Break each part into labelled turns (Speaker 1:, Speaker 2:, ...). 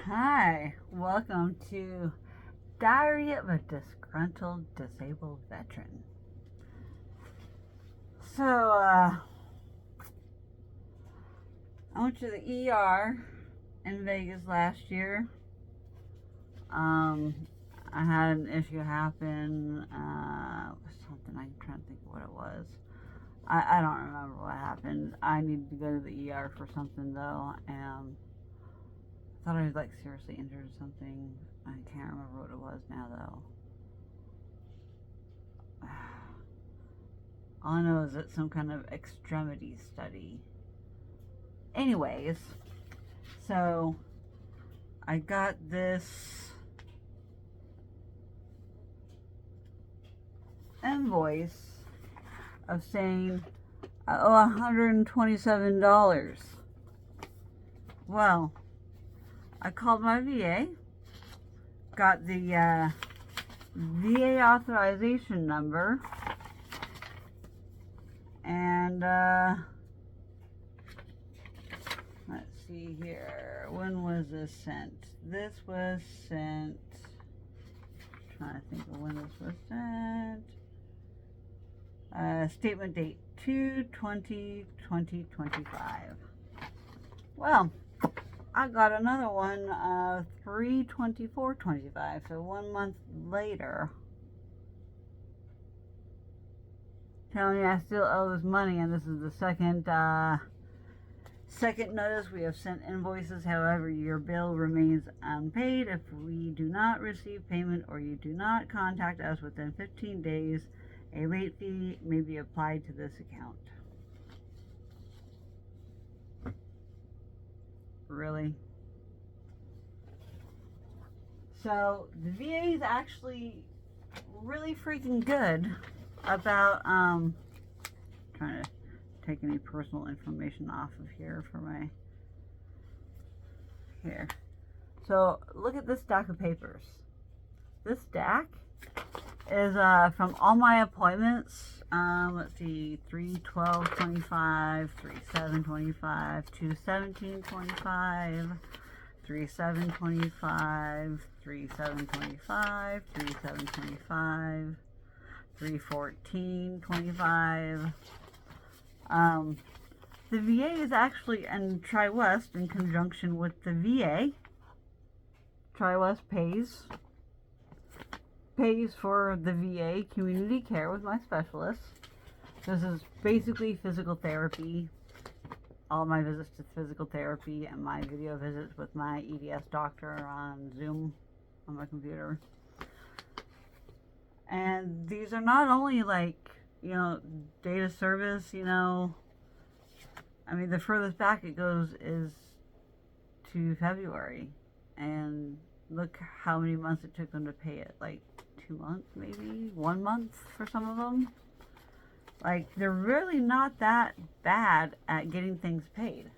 Speaker 1: Hi, welcome to Diary of a Disgruntled Disabled Veteran. So, I went to the ER in Vegas last year. I had an issue happen, something, I'm trying to think of what it was. I don't remember what happened. I needed to go to the ER for something though, and I thought I was like seriously injured or something. I can't remember what it was now though. All I know is it's some kind of extremity study. Anyways, so I got this invoice of saying I owe $127. Well, I called my VA, got the VA authorization number, and let's see here. When was this sent? This was sent. I'm trying to think of when this was sent. Statement date 2/20/2025. Well, I got another one 3/24/25, so 1 month later, telling me I still owe this money, and this is the second notice we have sent invoices. However, your bill remains unpaid. If we do not receive payment or you do not contact us within 15 days, a late fee may be applied to this account. Really? So the VA is actually really freaking good about trying to take any personal information off of here for my here. So look at this stack of papers. This stack is from all my appointments. Let's see, 3/12/25, 3/7/25, 2/17/25, 3/7/25, 3/7/25, 3/7/25, 3/14/25. The VA is actually in TriWest in conjunction with the VA. TriWest pays for the VA community care with my specialists. This is basically physical therapy. All my visits to physical therapy and my video visits with my EDS doctor on Zoom on my computer. And these are not only like, data service, I mean, the furthest back it goes is to February. And look how many months it took them to pay it. Like 2 months, maybe 1 month for some of them. Like, they're really not that bad at getting things paid.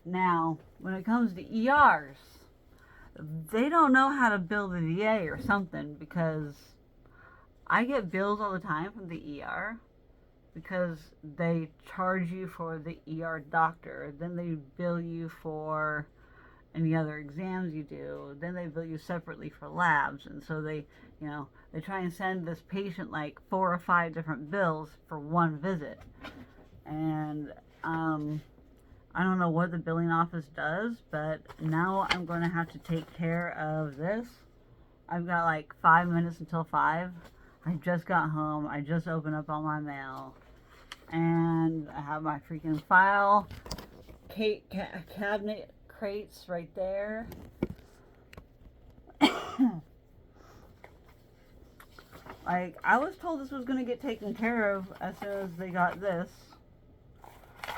Speaker 1: Now, when it comes to ERs, they don't know how to bill the VA or something, because I get bills all the time from the ER because they charge you for the ER doctor. Then they bill you for any other exams you do. Then they bill you separately for labs. And so they try and send this patient like 4 or 5 different bills for one visit. And I don't know what the billing office does, but now I'm going to have to take care of this. I've got like 5 minutes until 5. I just got home. I just opened up all my mail. And I have my freaking file cabinet crates right there. Like, I was told this was going to get taken care of as soon as they got this.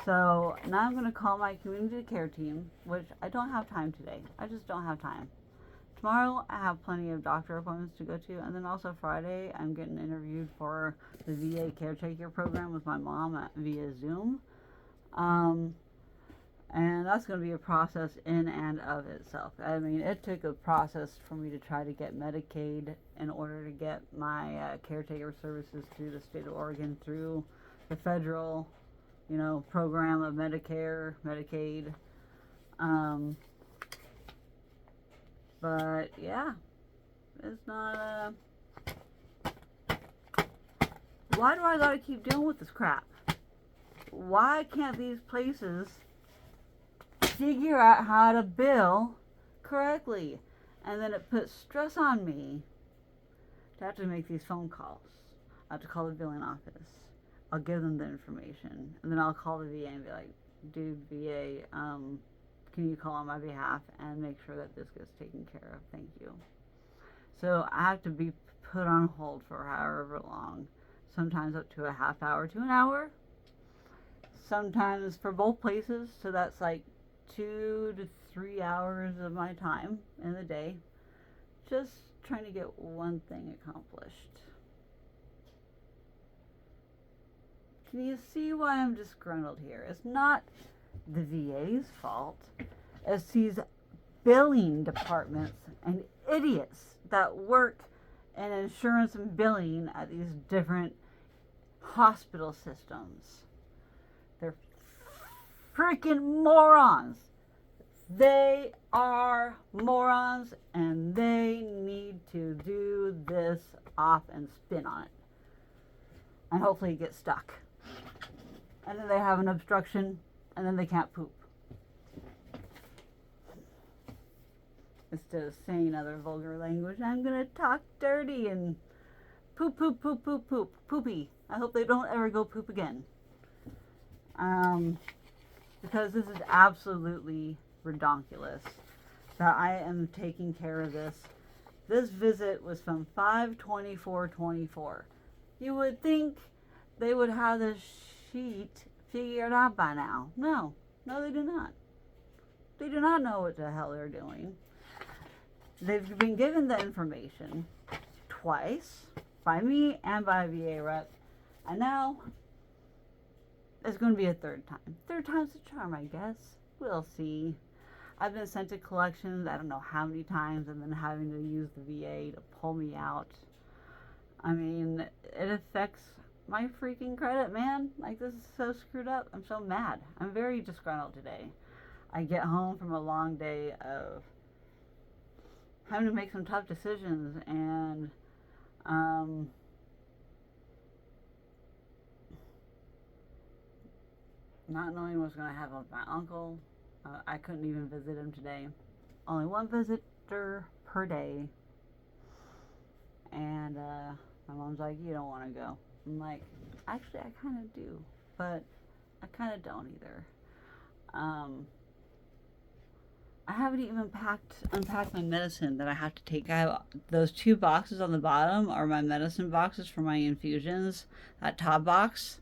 Speaker 1: So now I'm going to call my community care team, which I don't have time today. I just don't have time. Tomorrow I have plenty of doctor appointments to go to, and then also Friday I'm getting interviewed for the VA caretaker program with my mom via Zoom. And that's going to be a process in and of itself. I mean, it took a process for me to try to get Medicaid in order to get my caretaker services through the state of Oregon, through the federal, program of Medicare, Medicaid. But yeah, it's not why do I gotta keep dealing with this crap? Why can't these places figure out how to bill correctly? And then it puts stress on me to have to make these phone calls. I have to call the billing office. I'll give them the information, and then I'll call the VA and be like, dude, VA, can you call on my behalf and make sure that this gets taken care of? Thank you. So I have to be put on hold for however long, sometimes up to a half hour to an hour, sometimes for both places, so that's like 2 to 3 hours of my time in the day, just trying to get one thing accomplished. Can you see why I'm disgruntled here? It's not the VA's fault. It's these billing departments and idiots that work in insurance and billing at these different hospital systems. They're freaking morons. They are morons, and they need to do this off and spin on it. And hopefully get stuck. And then they have an obstruction, and then they can't poop. Instead of saying other vulgar language, I'm gonna talk dirty and poop, poop, poop, poop, poop, poopy. I hope they don't ever go poop again. Because this is absolutely redonkulous that I am taking care of this. This visit was from 5/24/24. You would think they would have this sheet figured out by now. No, they do not. They do not know what the hell they're doing. They've been given the information twice by me and by a VA rep, and now it's going to be a third time. Third time's the charm, I guess. We'll see. I've been sent to collections I don't know how many times, and then having to use the VA to pull me out. I mean, it affects my freaking credit, man. Like, this is so screwed up. I'm so mad. I'm very disgruntled today. I get home from a long day of having to make some tough decisions, and not knowing what's going to happen with my uncle. I couldn't even visit him today. Only one visitor per day. And my mom's like, you don't want to go. I'm like, actually, I kind of do. But I kind of don't either. I haven't even unpacked my medicine that I have to take. I have those 2 boxes on the bottom are my medicine boxes for my infusions. That top box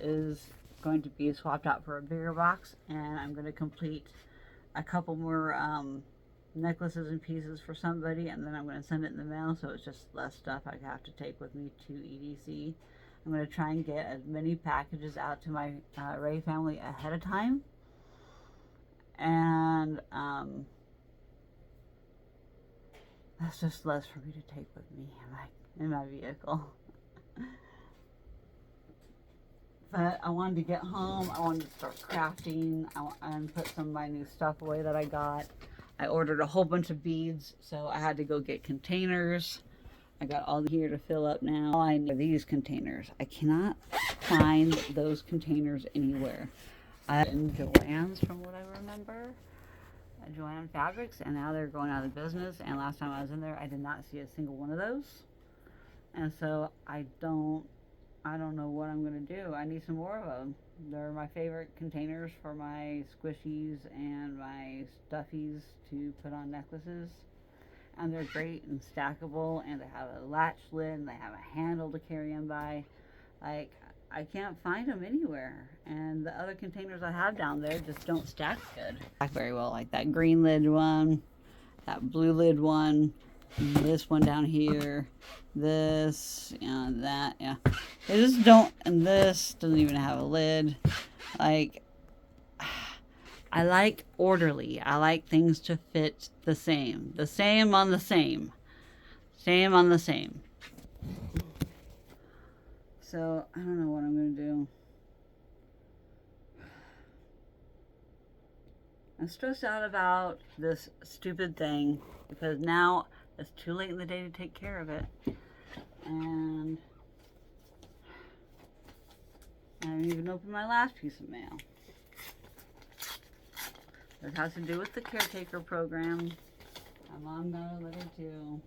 Speaker 1: is going to be swapped out for a bigger box, and I'm going to complete a couple more necklaces and pieces for somebody, and then I'm going to send it in the mail, so it's just less stuff I have to take with me to EDC. I'm going to try and get as many packages out to my Ray family ahead of time, and that's just less for me to take with me in my vehicle. But I wanted to get home. I wanted to start crafting and put some of my new stuff away that I got. I ordered a whole bunch of beads, so I had to go get containers. I got all here to fill up now. I need these containers. I cannot find those containers anywhere. I in Joann's, from what I remember. Joann Fabrics, and now they're going out of business. And last time I was in there, I did not see a single one of those. And so I don't know what I'm going to do. I need some more of them. They're my favorite containers for my squishies and my stuffies to put on necklaces. And they're great and stackable, and they have a latch lid, and they have a handle to carry them by. Like, I can't find them anywhere. And the other containers I have down there just don't stack good. Stack very well, like that green lid one, that blue lid one, this one down here, this, that, yeah. They just don't, and this doesn't even have a lid. Like, I like orderly. I like things to fit the same. The same on the same. Same on the same. So, I don't know what I'm going to do. I'm stressed out about this stupid thing because now it's too late in the day to take care of it. And I haven't even opened my last piece of mail. It has to do with the caretaker program. My mom got a letter too.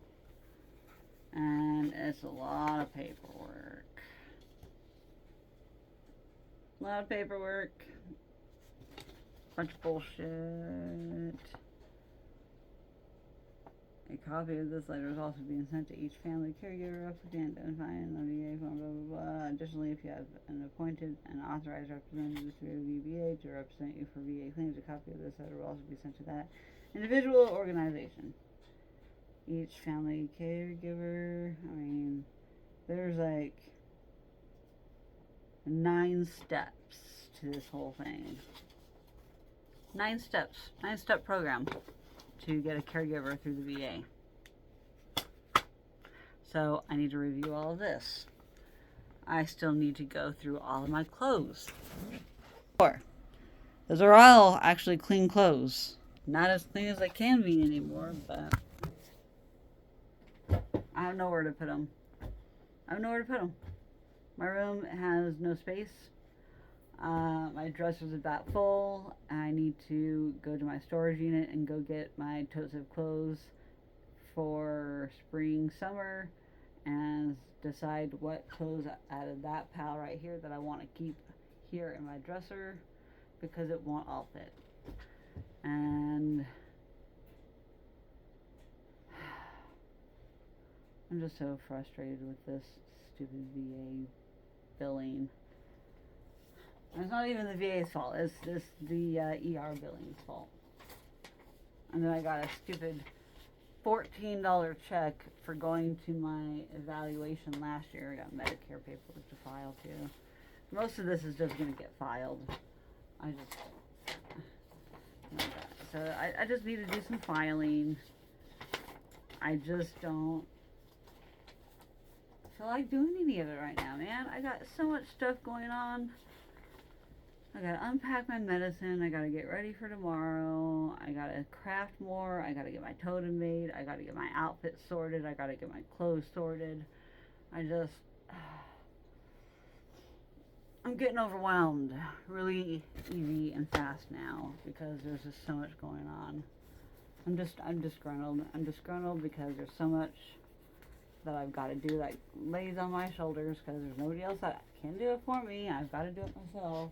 Speaker 1: And it's a lot of paperwork. A lot of paperwork. Bunch of bullshit. A copy of this letter is also being sent to each family caregiver applicant identifying the VA form, blah, blah, blah. Additionally, if you have an appointed and authorized representative through VBA to represent you for VA claims, a copy of this letter will also be sent to that individual or organization. Each family caregiver, I mean, there's like 9 steps to this whole thing. 9 steps, 9-step program to get a caregiver through the VA. So I need to review all of this. I still need to go through all of my clothes. Those are all actually clean clothes. Not as clean as they can be anymore, but I have nowhere to put them. My room has no space. My dresser's about full. I need to go to my storage unit and go get my totes of clothes for spring, summer, and decide what clothes out of that pile right here that I want to keep here in my dresser because it won't all fit. And I'm just so frustrated with this stupid VA billing. And it's not even the VA's fault. It's the ER billing's fault. And then I got a stupid $14 check for going to my evaluation last year. I got Medicare paperwork to file too. Most of this is just going to get filed. So I just need to do some filing. I just don't feel like doing any of it right now, man. I got so much stuff going on. I gotta unpack my medicine. I gotta get ready for tomorrow. I gotta craft more. I gotta get my totem made. I gotta get my outfit sorted. I gotta get my clothes sorted. I'm getting overwhelmed really easy and fast now because there's just so much going on. I'm disgruntled. I'm disgruntled because there's so much that I've got to do that lays on my shoulders because there's nobody else that can do it for me. I've got to do it myself.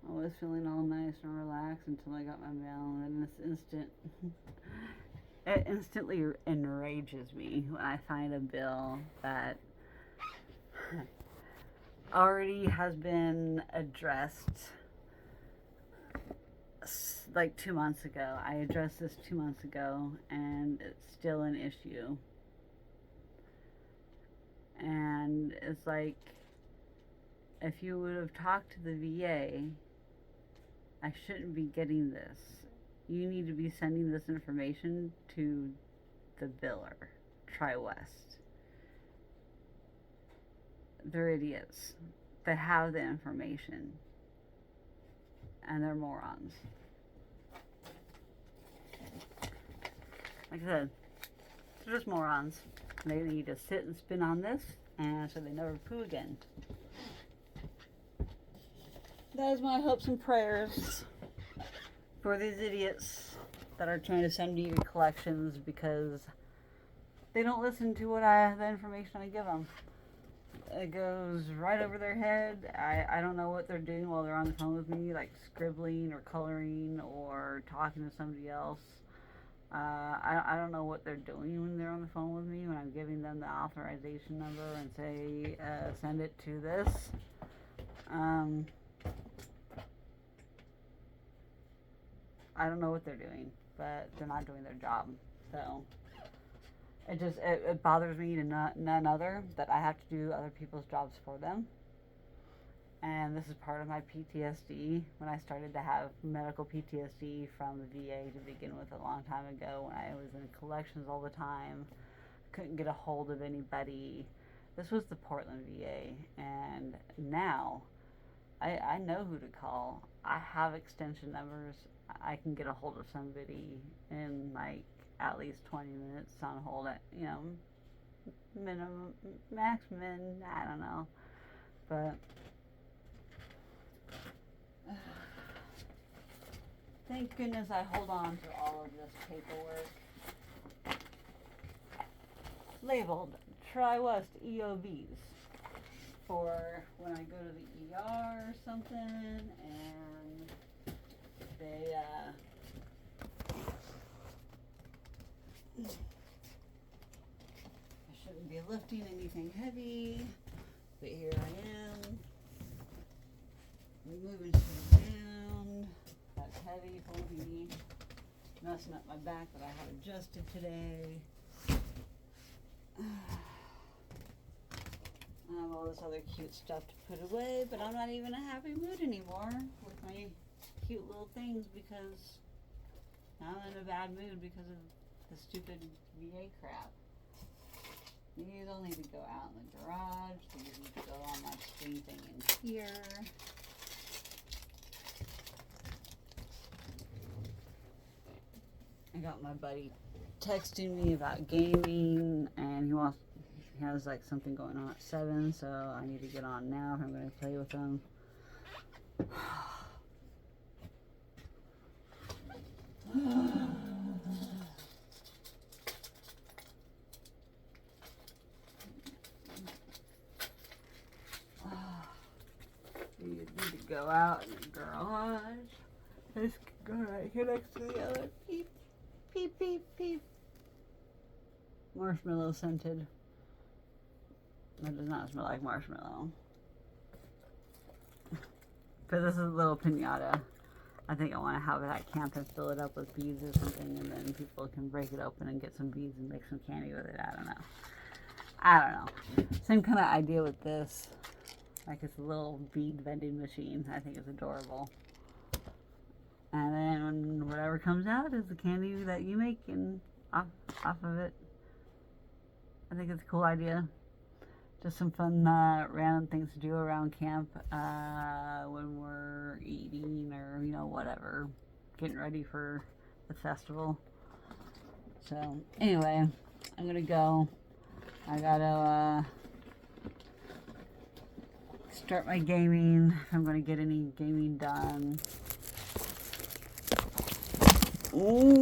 Speaker 1: I was feeling all nice and relaxed until I got my mail, and it instantly enrages me when I find a bill that already has been addressed like 2 months ago. I addressed this 2 months ago, and it's still an issue. And it's like, if you would have talked to the VA, I shouldn't be getting this. You need to be sending this information to the biller, TriWest. They're idiots. They have the information. And they're morons. Like I said, they're just morons. They need to sit and spin on this, and so they never poo again. That is my hopes and prayers for these idiots that are trying to send me collections because they don't listen to the information I give them. It goes right over their head. I don't know what they're doing while they're on the phone with me, like scribbling or coloring or talking to somebody else. I don't know what they're doing when they're on the phone with me, when I'm giving them the authorization number and say, send it to this. I don't know what they're doing, but they're not doing their job. So it bothers me to none other that I have to do other people's jobs for them. And this is part of my PTSD when I started to have medical PTSD from the VA to begin with a long time ago, when I was in collections all the time, couldn't get a hold of anybody. This was the Portland VA, and now I know who to call. I have extension numbers. I can get a hold of somebody in like at least 20 minutes on hold at, you know, minimum, max min, I don't know. But thank goodness I hold on to all of this paperwork. Labeled Tri-West EOBs for when I go to the ER or something, and they I shouldn't be lifting anything heavy, but here I am moving shit around. That's heavy for me, messing up my back that I have adjusted today. I have all this other cute stuff to put away, but I'm not even in a happy mood anymore with my cute little things, because now I'm in a bad mood because of the stupid VA crap. These all need to go out in the garage. These need to go on my screen thing in here. I got my buddy texting me about gaming, and he has like something going on at 7, so I need to get on now if I'm going to play with him. You need to go out in the garage. This can go right here next to the other. Beep, beep, beep, beep. Marshmallow scented. That does not smell like marshmallow. But this is a little pinata. I think I want to have it at camp and fill it up with beads or something, and then people can break it open and get some beads and make some candy with it. I don't know. Same kind of idea with this. Like, it's a little bead vending machine. I think it's adorable. And then whatever comes out is the candy that you make, and off of it. I think it's a cool idea. Just some fun random things to do around camp when we're eating, or, you know, whatever, getting ready for the festival. So anyway, I'm gonna go. I gotta start my gaming if I'm gonna get any gaming done. Ooh.